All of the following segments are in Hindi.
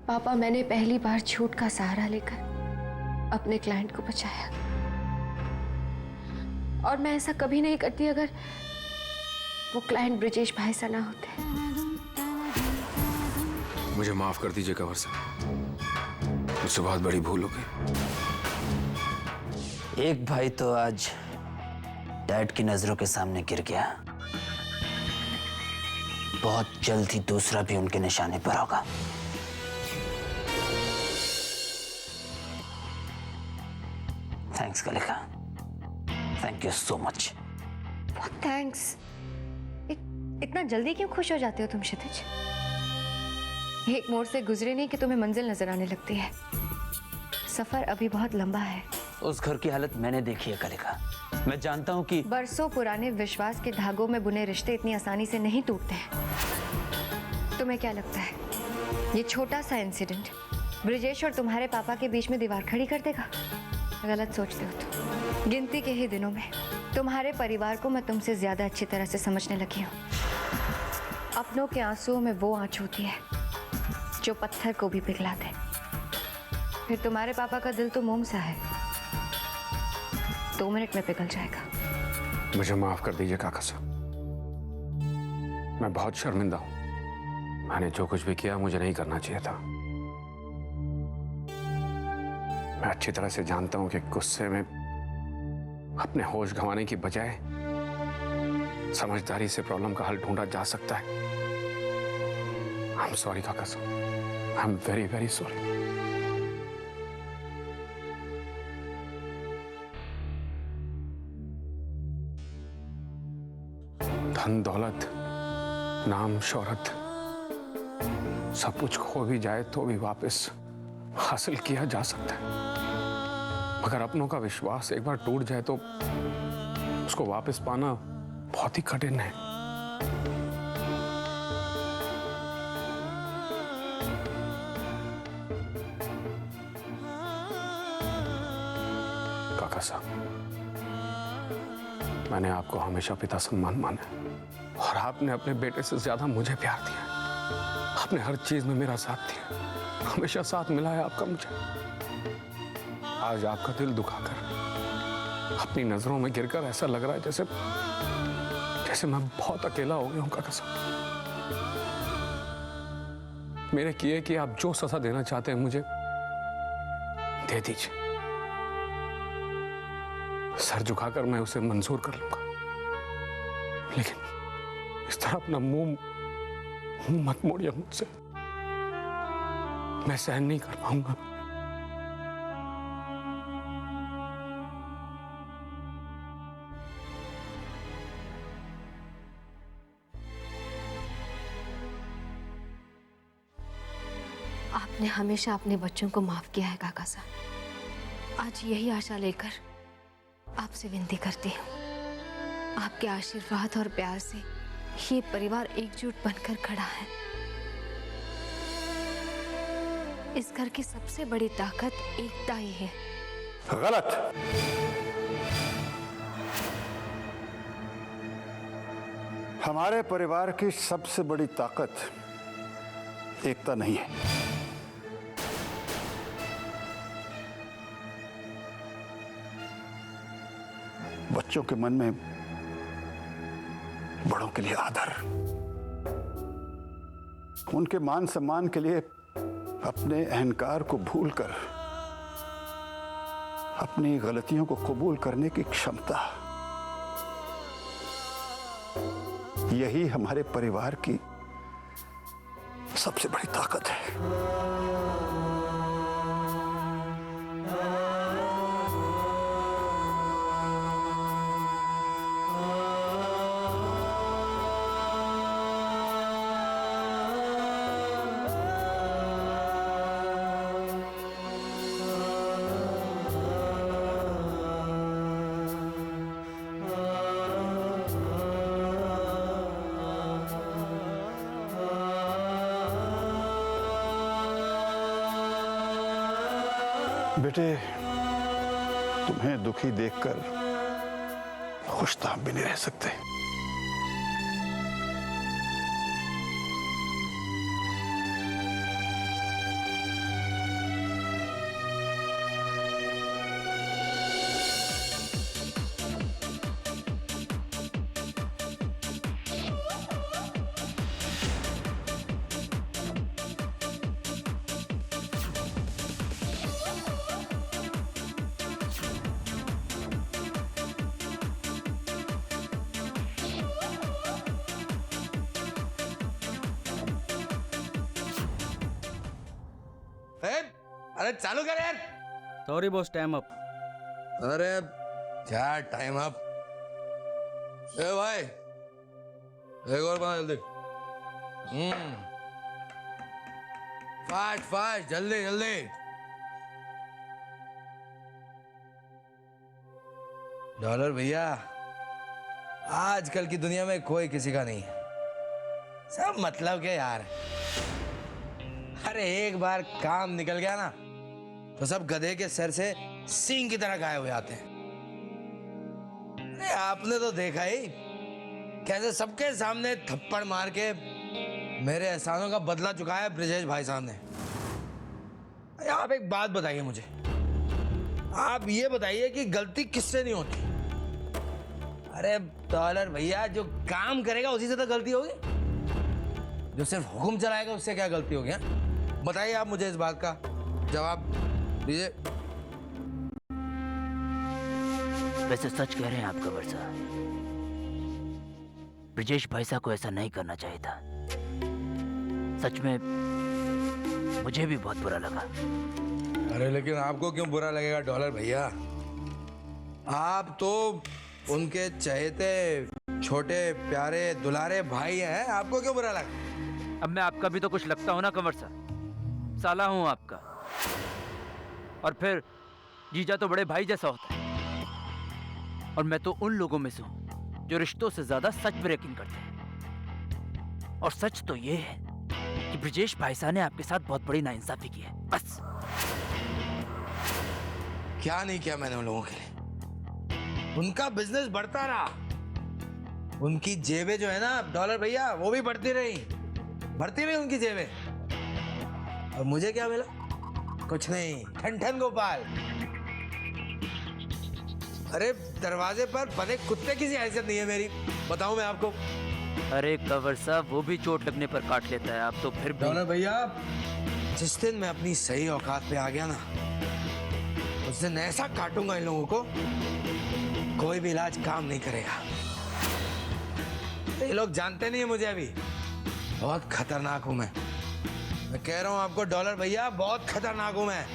पापा, मैंने पहली बार झूठ का सहारा लेकर अपने क्लाइंट को बचाया, और मैं ऐसा कभी नहीं करती अगर वो क्लाइंट ब्रिजेश भाई सा ना होते। मुझे माफ कर दीजिए कंवर साहब, मुझसे बहुत बड़ी भूल हो गई। एक भाई तो आज डैड की नजरों के सामने गिर गया, बहुत जल्द ही दूसरा भी उनके निशाने पर होगा। Thanks Kalika, thank you so much. Thanks. इतना जल्दी क्यों खुश हो जाते हो तुम क्षितिज? एक मोड़ से गुजरे नहीं कि तुम्हें मंजिल नजर आने लगती है। सफर अभी बहुत लंबा है। उस घर की हालत मैंने देखी है कलिका, मैं जानता हूं कि बरसों पुराने विश्वास के धागों में बुने रिश्ते इतनी आसानी से नहीं टूटते हैं। तुम्हें क्या लगता है ये छोटा सा इंसिडेंट ब्रिजेश और तुम्हारे पापा के बीच में दीवार खड़ी कर देगा? गलत सोचते हो तुम। गिनती के ही दिनों में तुम्हारे परिवार को मैं तुमसे ज्यादा अच्छी तरह से समझने लगी हूँ। अपनों के आंसुओं में वो आंच होती है जो पत्थर को भी पिघला दे। फिर तुम्हारे पापा का दिल तो मोम सा है, 2 मिनट में पिघल जाएगा। मुझे माफ कर दीजिए काका साहब, मैं बहुत शर्मिंदा हूं। मैंने जो कुछ भी किया मुझे नहीं करना चाहिए था। मैं अच्छी तरह से जानता हूं कि गुस्से में अपने होश गंवाने की बजाय समझदारी से प्रॉब्लम का हल ढूंढा जा सकता है। आई एम सॉरी काका साहब, I am very very sorry. धन दौलत, नाम शोहरत, सब कुछ खो भी जाए तो भी वापस हासिल किया जा सकता है, मगर अपनों का विश्वास एक बार टूट जाए तो उसको वापस पाना बहुत ही कठिन है। काका साहब, मैंने आपको हमेशा पिता सम्मान माना है, और आपने अपने बेटे से ज्यादा मुझे प्यार दिया। आपने हर चीज में मेरा साथ दिया, हमेशा साथ मिला है आपका मुझे। आज आपका दिल दुखाकर, अपनी नजरों में गिरकर ऐसा लग रहा है जैसे जैसे मैं बहुत अकेला हो गया हूं काका साहब। मेरे किए कि आप जो सजा देना चाहते हैं मुझे दे दीजिए, सर झुकाकर मैं उसे मंजूर कर लूंगा, लेकिन इस तरह अपना मुंह मत मोड़िए मुझसे, मैं सहन नहीं कर पाऊंगा। आपने हमेशा अपने बच्चों को माफ किया है काका साहब। आज यही आशा लेकर आपसे विनती करती हूँ, आपके आशीर्वाद और प्यार से ये परिवार एकजुट बनकर खड़ा है। इस घर की सबसे बड़ी ताकत एकता ही है। गलत। हमारे परिवार की सबसे बड़ी ताकत एकता नहीं है, बच्चों के मन में बड़ों के लिए आदर, उनके मान सम्मान के लिए अपने अहंकार को भूलकर अपनी गलतियों को कबूल करने की क्षमता, यही हमारे परिवार की सबसे बड़ी ताकत है। बेटे, तुम्हें दुखी देखकर खुश तो हम भी नहीं रह सकते। अरे चालू कर यार। Sorry boss, time up. अरे क्या टाइम अप? ए भाई एक और बना जल्दी। फास्ट फास्ट जल्दी जल्दी। डॉलर भैया, आजकल की दुनिया में कोई किसी का नहीं है, सब मतलब के यार। अरे एक बार काम निकल गया ना तो सब गधे के सर से सींग की तरह गायब हो जाते हैं। अरे आपने तो देखा ही कैसे सबके सामने थप्पड़ मार के मेरे एहसानों का बदला चुकाया ब्रिजेश भाई साहब ने। अरे आप एक बात बताइए मुझे, आप ये बताइए कि गलती किससे नहीं होती? अरे डॉलर भैया, जो काम करेगा उसी से तो गलती होगी, जो सिर्फ हुक्म चलाएगा उससे क्या गलती होगी? बताइए आप मुझे इस बात का जवाब दीजिए। वैसे सच कह रहे हैं आप कंवर साहब, ब्रिजेश भाई साहब को ऐसा नहीं करना चाहिए था। सच में मुझे भी बहुत बुरा लगा। अरे लेकिन आपको क्यों बुरा लगेगा डॉलर भैया? आप तो उनके चहेते छोटे प्यारे दुलारे भाई हैं, आपको क्यों बुरा लगा? अब मैं आपका भी तो कुछ लगता हूँ ना कंवर साहब, साला हूँ आपका। और फिर जीजा तो बड़े भाई जैसा होता है, और मैं तो उन लोगों में से हूँ जो रिश्तों से ज्यादा सच पर यकीन करते हैं। और सच तो ये है कि ब्रिजेश भाई साहब ने आपके साथ बहुत बड़ी नाइंसाफी की है, बस। क्या नहीं किया मैंने उन लोगों के लिए? उनका बिजनेस बढ़ता रहा, उनकी जेबें जो है ना डॉलर भैया, वो भी बढ़ती रही उनकी जेबें। और मुझे क्या मिला? कुछ नहीं, ठन ठन गोपाल। अरे दरवाजे पर बने कुत्ते की सी हैसियत नहीं है मेरी, बताऊं मैं आपको। अरे कंवर साहब, वो भी चोट लगने पर काट लेता है, आप तो फिर भी। डॉलर भैया, जिस दिन मैं अपनी सही औकात पे आ गया ना, उस दिन ऐसा काटूंगा इन लोगों को, कोई भी इलाज काम नहीं करेगा। ये लोग जानते नहीं है मुझे अभी, बहुत खतरनाक हूं मैं कह रहा हूं आपको डॉलर भैया, बहुत खतरनाक हूं मैं।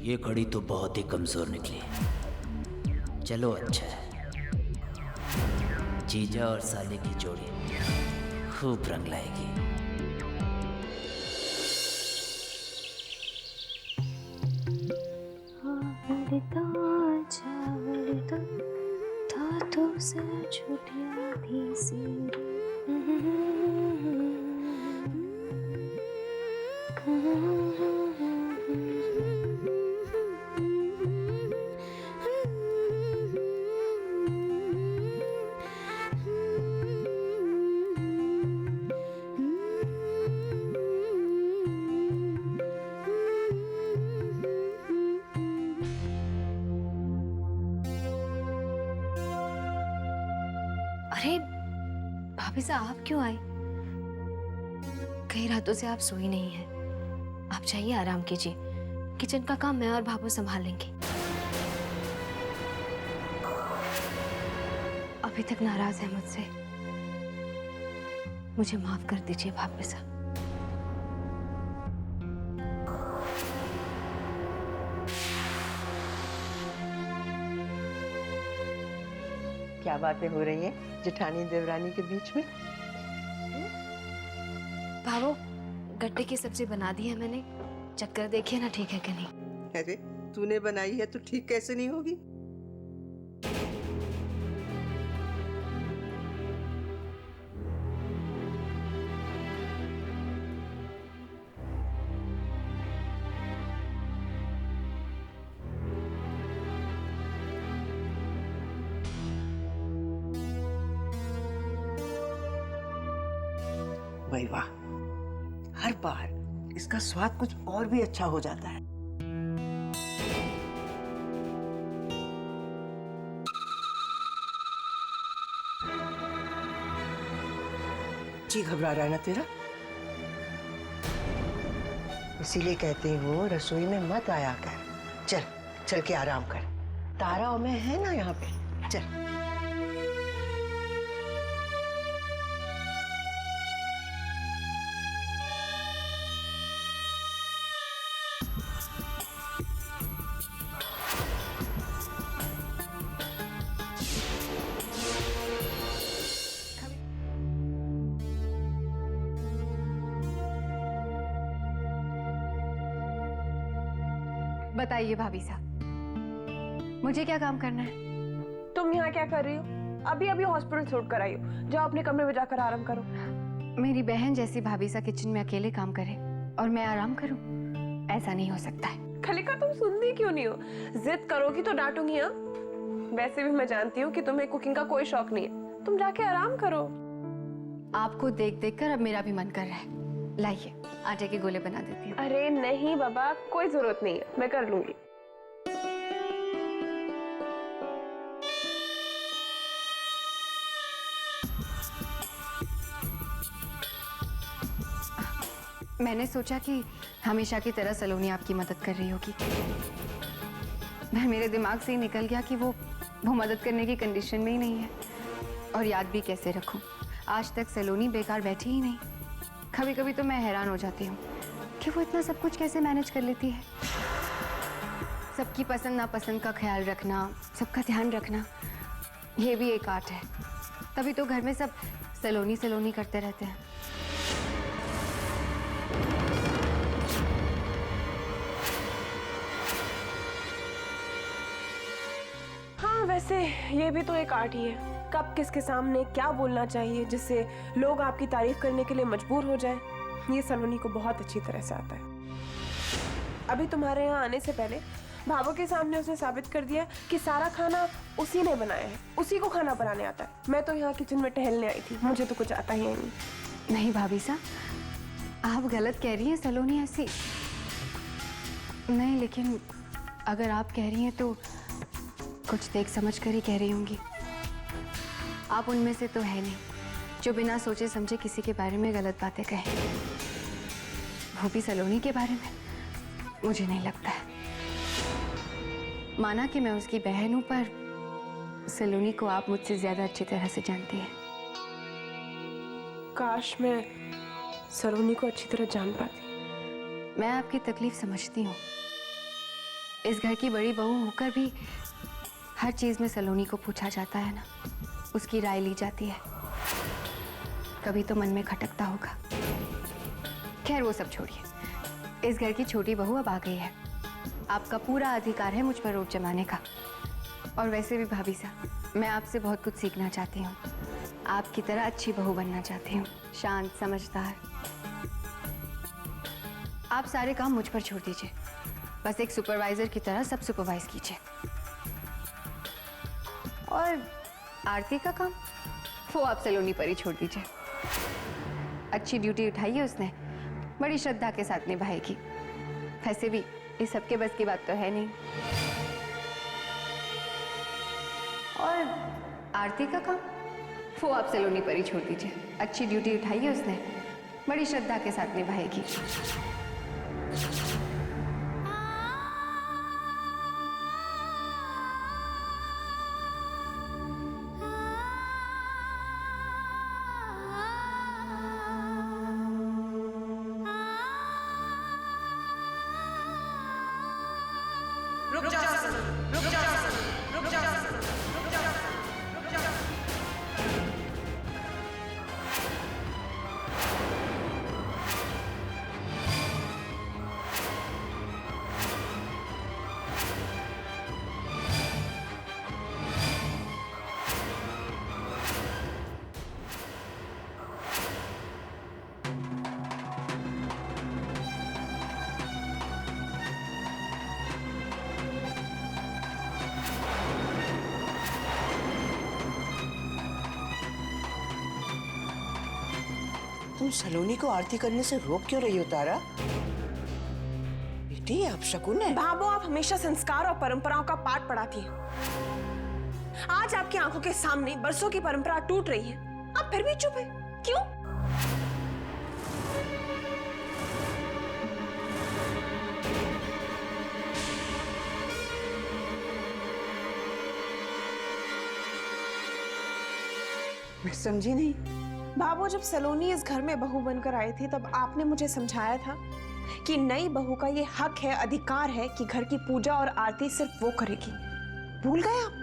ये घड़ी तो बहुत ही कमजोर निकली। चलो अच्छा है, जीजा और साले की जोड़ी खूब रंग लाएगी। अरे भाभी साहब, आप क्यों आए? कई रातों से आप सोई नहीं हैं। आप जाइए, आराम कीजिए। किचन का काम मैं और भाभू संभाल लेंगे। अभी तक नाराज है मुझसे, मुझे माफ कर दीजिए भाभी साहब। क्या बातें हो रही हैं जेठानी देवरानी के बीच में? भाभू, गट्टे की सब्जी बना दी है मैंने, चक्कर देखिए ना ठीक है कि नहीं। अरे तूने बनाई है तो ठीक कैसे नहीं होगी? भाई वाह, हर बार इसका स्वाद कुछ और भी अच्छा हो जाता है। जी घबरा रहा है ना तेरा? इसीलिए कहती हूँ रसोई में मत आया कर। चल चल के आराम कर, तारा और मैं है ना यहाँ पे। चल। बताइए भाभी साहब, मुझे क्या काम करना है? तुम यहाँ क्या कर रही हो? अभी अभी हॉस्पिटल छोड़ कर आई हो, जाओ अपने कमरे में जाकर आराम करो। मेरी बहन जैसी भाभी सा किचन में अकेले काम करे और मैं आराम करूं? ऐसा नहीं हो सकता है। खलीका तुम सुनती क्यों नहीं हो? जिद करोगी तो डांटूंगी। हाँ, वैसे भी मैं जानती हूँ कि तुम्हें कुकिंग का कोई शौक नहीं है, तुम जाके आराम करो। आपको देख देख कर अब मेरा भी मन कर रहा है। लाइए आटे के गोले बना देती हूँ। अरे नहीं बाबा, कोई जरूरत नहीं है, मैं कर लूंगी। मैंने सोचा कि हमेशा की तरह सलोनी आपकी मदद कर रही होगी। मेरे दिमाग से ही निकल गया कि वो मदद करने की कंडीशन में ही नहीं है। और याद भी कैसे रखूं, आज तक सलोनी बेकार बैठी ही नहीं। कभी कभी तो मैं हैरान हो जाती हूँ कि वो इतना सब कुछ कैसे मैनेज कर लेती है। सबकी पसंद नापसंद का ख्याल रखना, सबका ध्यान रखना, ये भी एक आर्ट है। तभी तो घर में सब सलोनी सलोनी करते रहते हैं। हाँ, वैसे ये भी तो एक आर्ट ही है। कब किसके सामने क्या बोलना चाहिए जिससे लोग आपकी तारीफ करने के लिए मजबूर हो जाएं, ये सलोनी को बहुत अच्छी तरह से आता है। अभी तुम्हारे यहाँ आने से पहले भाभो के सामने उसने साबित कर दिया कि सारा खाना उसी ने बनाया है, उसी को खाना बनाने आता है। मैं तो यहाँ किचन में टहलने आई थी, मुझे तो कुछ आता ही नहीं। नहीं भाभी साहब, आप गलत कह रही हैं। सलोनी ऐसी नहीं, लेकिन अगर आप कह रही हैं तो कुछ देख समझ कर ही कह रही होंगी। आप उनमें से तो है नहीं जो बिना सोचे समझे किसी के बारे में गलत बातें कहें, वो भी सलोनी के बारे में। मुझे नहीं लगता है। माना कि मैं उसकी बहन हूं, पर सलोनी को आप मुझसे ज्यादा अच्छी तरह से जानती हैं। काश मैं सलोनी को अच्छी तरह जान पाती। मैं आपकी तकलीफ समझती हूँ। इस घर की बड़ी बहू होकर भी हर चीज में सलोनी को पूछा जाता है ना, उसकी राय ली जाती है। कभी तो मन में खटकता होगा। खैर वो सब छोड़िए। इस घर की छोटी बहू अब आ गई है। आपका पूरा अधिकार है मुझ पर रोब जमाने का। और वैसे भी भाभी साहब, मैं आपसे बहुत कुछ सीखना चाहती हूँ। आपकी तरह अच्छी बहू बनना चाहती हूँ, शांत, समझदार। आप सारे काम मुझ पर छोड़ दीजिए। बस एक सुपरवाइजर की तरह सब सुपरवाइज कीजिए। और आरती का काम वो आप सलोनी पर ही छोड़ दीजिए। अच्छी ड्यूटी उठाई है उसने, बड़ी श्रद्धा के साथ निभाएगी। वैसे भी इस सबके बस की बात तो है नहीं। और आरती का काम वो आप सलोनी पर ही छोड़ दीजिए। अच्छी ड्यूटी उठाई है उसने, बड़ी श्रद्धा के साथ निभाएगी। तुम सलोनी को आरती करने से रोक क्यों रही हो तारा? बेटी आप शकुन है। भाभो, आप हमेशा संस्कार और परंपराओं का पाठ पढ़ाती हैं। आज आपकी आंखों के सामने बरसों की परंपरा टूट रही है, आप फिर भी चुप है, क्यों? मैं समझी नहीं। भाभो, जब सलोनी इस घर में बहू बनकर आई थी तब आपने मुझे समझाया था कि नई बहू का ये हक है, अधिकार है कि घर की पूजा और आरती सिर्फ वो करेगी। भूल गए आप?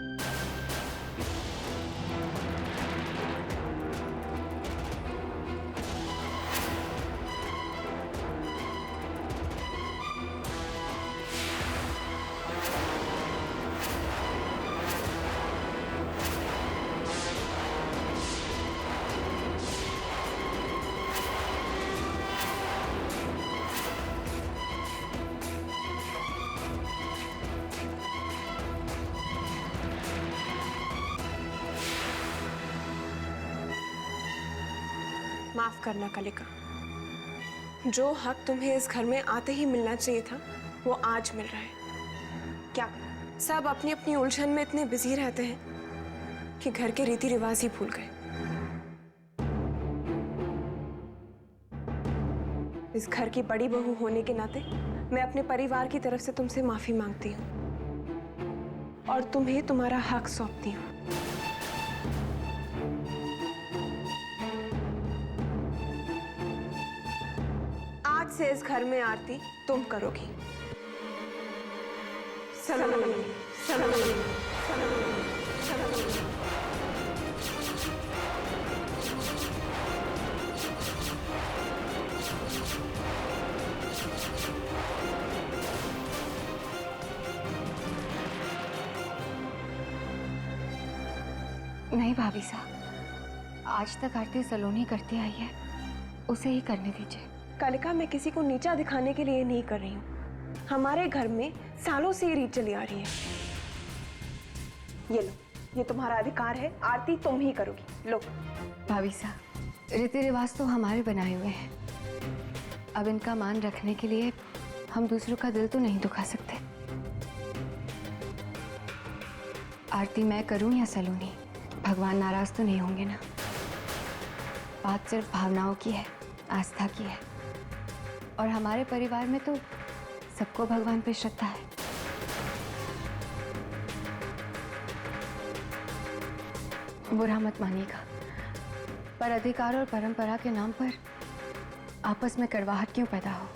माफ करना कलिका, जो हक तुम्हें इस घर में आते ही मिलना चाहिए था वो आज मिल रहा है। क्या सब अपनी अपनी उलझन में इतने बिजी रहते हैं कि घर के रीति रिवाज ही भूल गए। इस घर की बड़ी बहू होने के नाते मैं अपने परिवार की तरफ से तुमसे माफी मांगती हूँ और तुम्हें तुम्हारा हक सौंपती हूँ। आज से इस घर में आरती तुम करोगी। सलोनी, सलोनी, सलोनी, सलोनी। नहीं भाभी साहब, आज तक आरती सलोनी करती आई है, उसे ही करने दीजिए। कलिका, मैं किसी को नीचा दिखाने के लिए नहीं कर रही हूँ। हमारे घर में सालों से ये रीत चली आ रही है। ये लो, ये तुम्हारा अधिकार है, आरती तुम ही करोगी। लो। भाभी साहब, रीति रिवाज तो हमारे बनाए हुए हैं, अब इनका मान रखने के लिए हम दूसरों का दिल तो नहीं दुखा सकते। आरती मैं करूं या सलोनी, भगवान नाराज तो नहीं होंगे ना। बात सिर्फ भावनाओं की है, आस्था की है, और हमारे परिवार में तो सबको भगवान पे श्रद्धा है। बुरा मत मानिएगा, पर अधिकार और परंपरा के नाम पर आपस में कड़वाहट क्यों पैदा हो।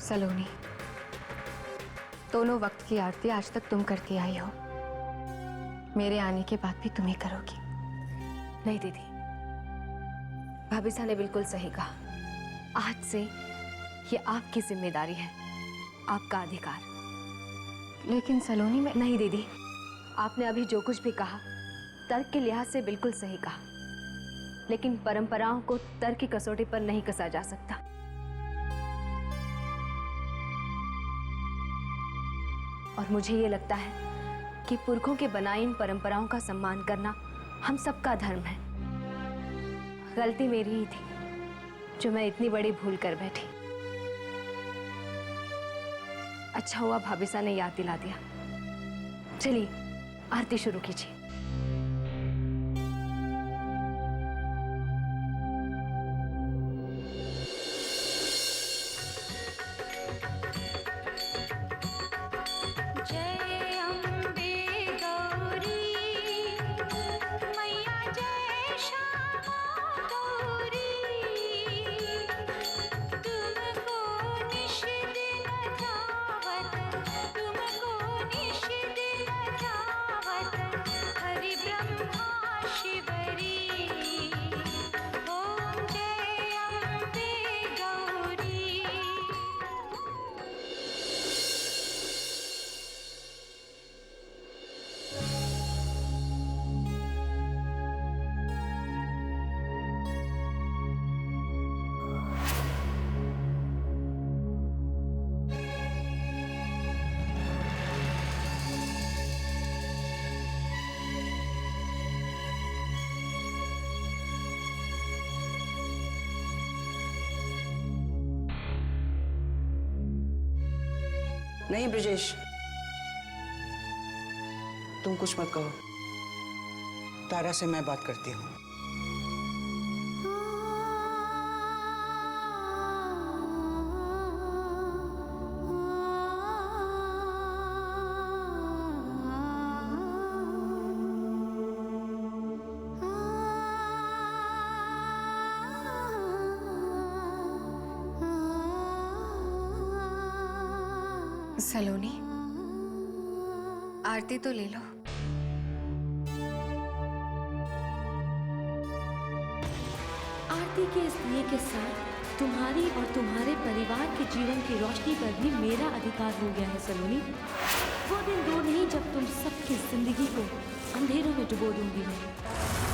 सलोनी, दोनों वक्त की आरती आज तक तुम करती आई हो, मेरे आने के बाद भी तुम ही करोगी। नहीं दीदी, भाभी साहब ने बिल्कुल सही कहा। आज से ये आपकी जिम्मेदारी है, आपका अधिकार। लेकिन सलोनी में नहीं दीदी, आपने अभी जो कुछ भी कहा तर्क के लिहाज से बिल्कुल सही कहा, लेकिन परंपराओं को तर्क की कसौटी पर नहीं कसा जा सकता। और मुझे ये लगता है कि पुरखों के बनाई इन परंपराओं का सम्मान करना हम सबका धर्म है। गलती मेरी ही थी जो मैं इतनी बड़ी भूल कर बैठी। अच्छा हुआ भाभी साहब ने याद दिला दिया। चलिए आरती शुरू कीजिए। नहीं ब्रिजेश, तुम कुछ मत कहो, तारा से मैं बात करती हूँ। सलोनी, आरती तो ले लो। आरती के इस दिए के साथ तुम्हारी और तुम्हारे परिवार के जीवन की रोशनी पर भी मेरा अधिकार हो गया है सलोनी। वो दिन दूर नहीं जब तुम सबकी जिंदगी को अंधेरों में डुबो दूंगी मैं।